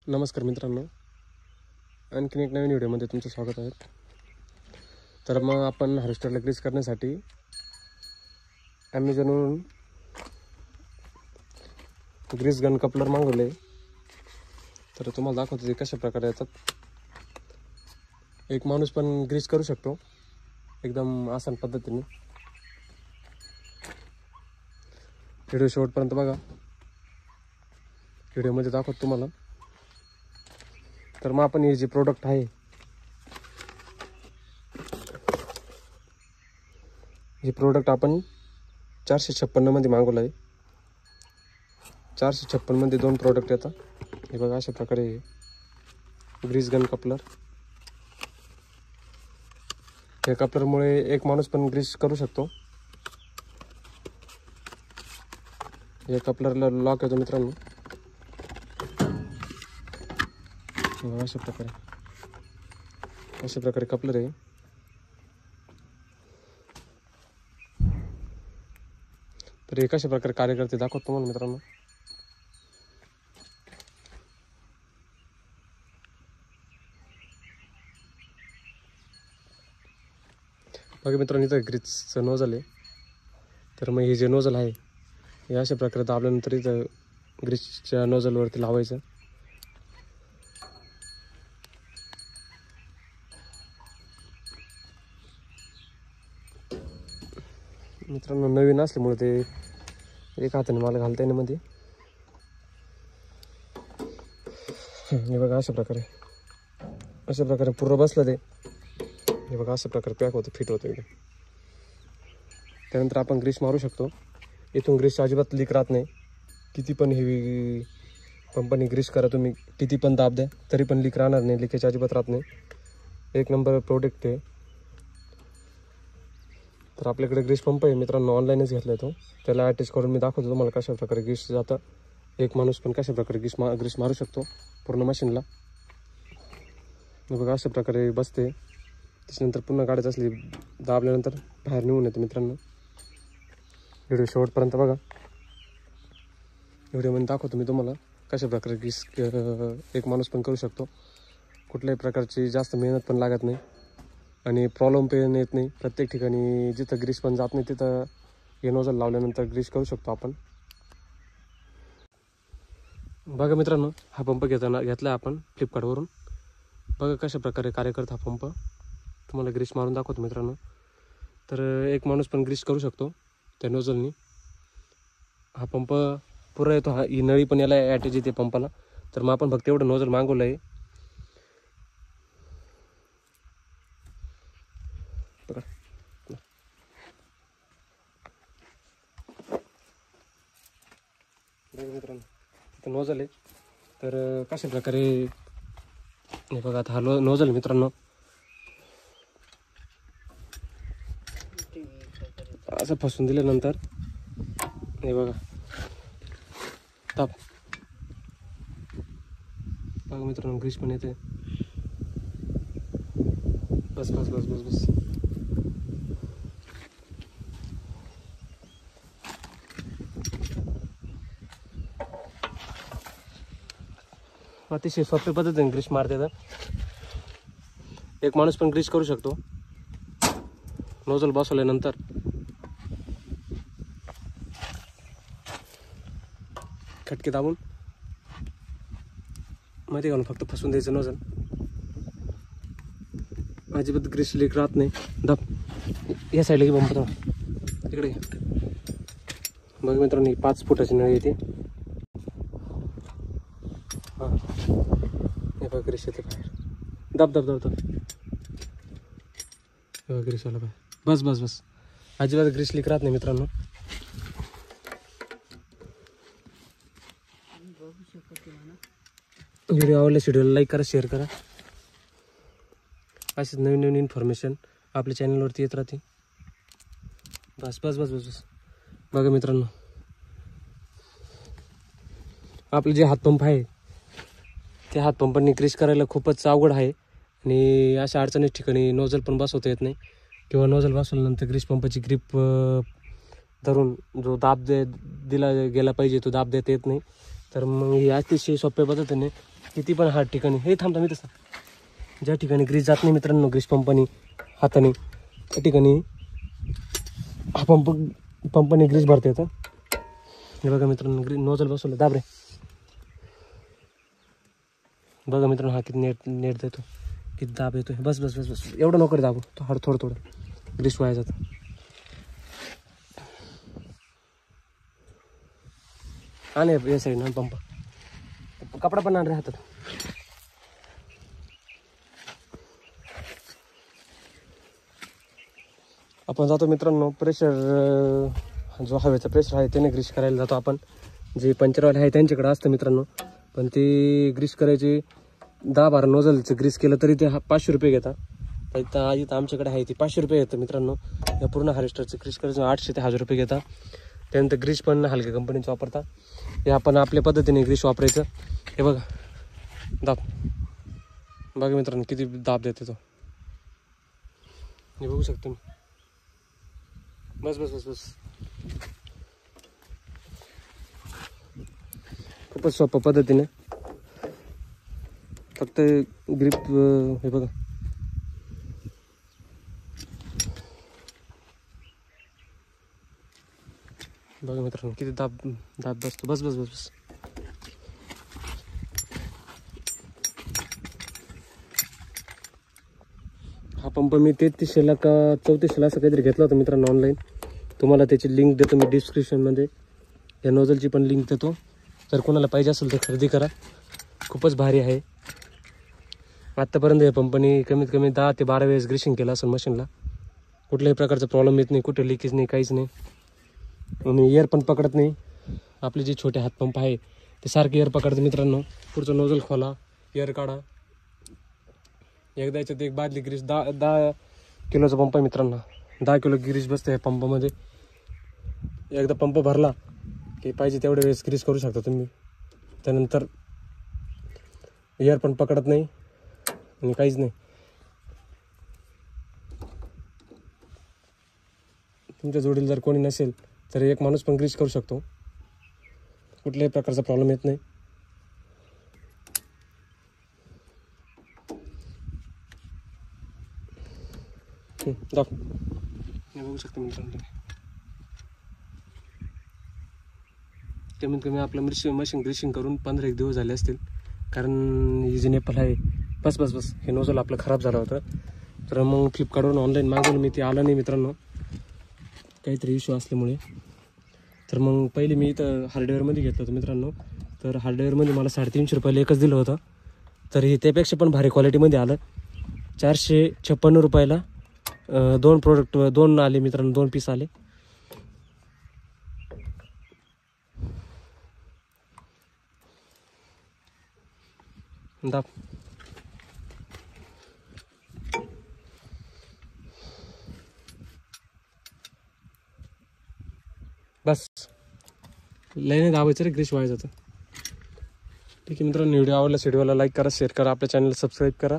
नमस्कार मित्रांनो, आणखीन एक नवीन व्हिडिओमध्ये तुमचं स्वागत आहे. तर मग आपण हार्वेस्टरला ग्रीस करण्यासाठी ॲमेझॉनवरून ग्रीस गन कपलर मागवले. तर तुम्हाला दाखवतो ते कशा प्रकारे येतात. एक माणूस पण ग्रीस करू शकतो एकदम आसान पद्धतीने. व्हिडिओ शेवटपर्यंत बघा, व्हिडिओमध्ये दाखवतो तुम्हाला. तर मग आपण हे जे प्रोडक्ट आहे, हे प्रोडक्ट आपण 456 मध्ये मागवलं आहे. 456 मध्ये 2 प्रोडक्ट येतात. हे बघा, अशा प्रकारे ग्रीस गन कपलर. या कपलरमुळे एक माणूस पण ग्रीस करू शकतो. या कपलरला लॉक येतो मित्रांनो. अशा प्रकारे कपलर आहे. तर हे कशा प्रकारे कार्य करते दाखवतो तुम्हाला मित्रांनो. बघा मित्रांनो, इथं ग्रीसचं नोझल आहे. तर मग हे जे नोझल आहे हे अशा प्रकारे दाबल्यानंतर इथं ग्रीसच्या नोझलवरती लावायचं. मित्रांनो, नवीन असल्यामुळे ते एक हाताने मला घालता येणे मध्ये. हे बघा, अशा प्रकारे पूर्ण बसलं ते. हे बघा, अशा प्रकारे पॅक होतं, फिट होतं एकदम. त्यानंतर आपण ग्रीस मारू शकतो. इथून ग्रीस अजिबात लीक राहत नाही. किती पण हेवी पंपाने ग्रीस करा तुम्ही, किती पण दाब द्या, तरी पण लीक राहणार नाही. लिकेज अजिबात राहत नाही. एक नंबर प्रोडक्ट आहे. तर आपल्याकडे ग्रीस पंप आहे मित्रांनो, ऑनलाईनच घेतला आहे तो. त्याला अटॅच करून मी दाखवतो तुम्हाला कशा प्रकारे ग्रीस जातं. एक माणूस पण कशा प्रकारे ग्रीस मारू शकतो पूर्ण मशीनला. बघा, अशा प्रकारे बसते. त्याच्यानंतर पुन्हा काढायचं असली दाबल्यानंतर बाहेर निघून येते मित्रांनो. व्हिडिओ शेवटपर्यंत बघा. व्हिडिओमध्ये दाखवतो मी तुम्हाला कशा प्रकारे ग्रीस एक माणूस पण करू शकतो. कुठल्याही प्रकारची जास्त मेहनत पण लागत नाही आणि प्रॉब्लेम पण येत नाही. प्रत्येक ठिकाणी जिथं ग्रीस पण जात नाही तिथं हे नोझल लावल्यानंतर ग्रीस करू शकतो आपण. बघा मित्रांनो, हा पंप घेतला आपण फ्लिपकार्टवरून. बघा कशा प्रकारे कार्य करतो हा पंप. तुम्हाला ग्रीस मारून दाखवतो मित्रांनो. तर एक माणूस पण ग्रीस करू शकतो त्या नोझलनी. हा पंप पुरा येतो. ही नळी पण याला अटॅच येते पंपाला. तर मग आपण फक्त एवढं नोझल मागवलं आहे. बघा, मित्रांनो, तिथं नोझल आहे. तर कशा प्रकारे हे बघा, आता हा नोझल मित्रांनो असं फसून दिल्यानंतर हे बघा ताप. बघा मित्रांनो, ग्रीस पण येते. बस बस बस बस बस. अतिशय सोप्या पद्धतीने ग्रीस मारते. तर एक माणूस पण ग्रीस करू शकतो नोझल बसवल्यानंतर. खटके दाबून मध्ये घालून फक्त फसून द्यायचं नोझल. अजिबात ग्रीस लीक राहत नाही. दाब या साईडला की पंप तिकडे. बघ मित्रांनो, ही 5 फुटाची नळी येते. हां, हे बघ ग्रीस येते बाहेर. दाब दाब दाब दाब. हे बघ ग्रीस आला बाहेर. बस बस बस. अजिबात ग्रीस लीक राहत नाही मित्रांनो. व्हिडिओ आवडल्यास व्हिडिओला लाईक करा, शेअर करा. अशीच नवीन नवीन इन्फॉर्मेशन आपल्या चॅनलवरती येत राहते. बस बस बस बस बस. बघा मित्रांनो, आपले जे हातपंप आहे त्या हातपंपांनी ग्रीस करायला खूपच अवघड आहे. आणि अशा अडचणीत ठिकाणी नोझल पण बसवता येत नाही, किंवा नोझल बसवल्यानंतर ग्रीस पंपाची ग्रीप धरून जो दाब दिला गेला पाहिजे तो दाब देता येत नाही. तर मग ही अतिशय सोप्या पद्धतीने किती पण हार्ड ठिकाणी हे थांबता मी तसं ज्या ठिकाणी ग्रीस जात नाही मित्रांनो ग्रीस पंपाने हाताने त्या ठिकाणी हा पंपाने ग्रीस भरता येतं. हे बघा मित्रांनो नोजल बसवलं दाब रे. बघा मित्रांनो हा किती नेट देतो किती दाब येतो. बस बस बस बस एवढं नको दाबू तो हर थोडं ग्रीस वाया जातं. आणि या साईडनं पंप कपडा पण आणले हातात. आपण जातो मित्रांनो प्रेशर जो हवेचा प्रेशर आहे त्याने ग्रीस करायला जातो आपण. जे पंचरवाले आहे त्यांच्याकडे असतं मित्रांनो पण ते ग्रीस करायचे 10-12 नोझलचं ग्रीस केलं तरी ते 500 रुपये घेतात. इथं आमच्याकडे आहे ती 500 रुपये घेतं मित्रांनो. या पूर्ण हार्वेस्टरचं ग्रीस करायचं 800 ते 1000 रुपये घेतात. त्यानंतर ग्रीस पण हलक्या कंपनीचं वापरता. हे आपण आपल्या पद्धतीने ग्रीस वापरायचं. हे बघा दाब बघा मित्रांनो किती दाब देते तो. हे बघू शकतो मी. बस बस बस बस खूपच सोप्या पद्धतीने फक्त ग्रीप हे बघा बघा मित्रांनो किती दाब बसतो. बस बस बस बस हा पंप मी 3300 का 3400 असं काहीतरी घेतला होता मित्रांनो ऑनलाईन. तुम्हाला त्याची लिंक देतो मी डिस्क्रिप्शनमध्ये. या नोझलची पण लिंक देतो जर कोणाला पाहिजे असेल तर खरेदी करा. खूपच भारी आहे. आत्तापर्यंत या पंपाने कमीत कमी 10 ते 12 वेळेस ग्रीसिंग केलं असेल मशीनला. कुठल्याही प्रकारचा प्रॉब्लेम येत नाही. कुठे लिकेज नाही काहीच नाही. आणि एअर पण पकडत नाही. आपले जे छोटे हातपंप आहे ते सारखे एअर पकडते मित्रांनो. पुढचं नोझल खोला एअर काढा. एकदा याच्यात एक बादली ग्रीस 10 किलोचा पंप आहे मित्रांनो. 10 किलो ग्रीस बसते या पंपामध्ये. एकदा पंप भरला की पाहिजे तेवढ्या वेळेस ग्रीस करू शकता तुम्ही. त्यानंतर एअर पण पकडत नाही आणि काहीच नाही. तुमच्या जोडीला जर कोणी नसेल तर एक माणूस पण ग्रीस करू शकतो. कुठल्याही प्रकारचा प्रॉब्लेम येत नाही. हे बघू शकता मित्रांनो कमीत कमी आपलं मशीन ग्रीसिंग करून 15-1 दिवस झाले असतील. कारण ही जी नेपाल आहे बस बस बस हे नोझल आपलं खराब झालं होतं. तर मग फ्लिपकार्टवरून ऑनलाईन मागवलं मी. ते आलं नाही मित्रांनो काहीतरी इश्यू असल्यामुळे. तर मग पहिले मी इथं हार्डवेअरमध्ये घेतलं होतं मित्रांनो. तर हार्डवेअरमध्ये मला 350 रुपयाला एकच दिलं होतं. तर हे त्यापेक्षा पण भारी क्वालिटीमध्ये आलं. 456 रुपयाला 2 प्रोडक्ट 2 आले मित्रांनो. 2 पीस आले. दाब बस लईने दाबायचं रे ग्रीस वाया जातं. ठीक आहे मित्रांनो व्हिडिओ आवडल्यास व्हिडिओला लाईक करा शेअर करा आपल्या चॅनलला सबस्क्राईब करा.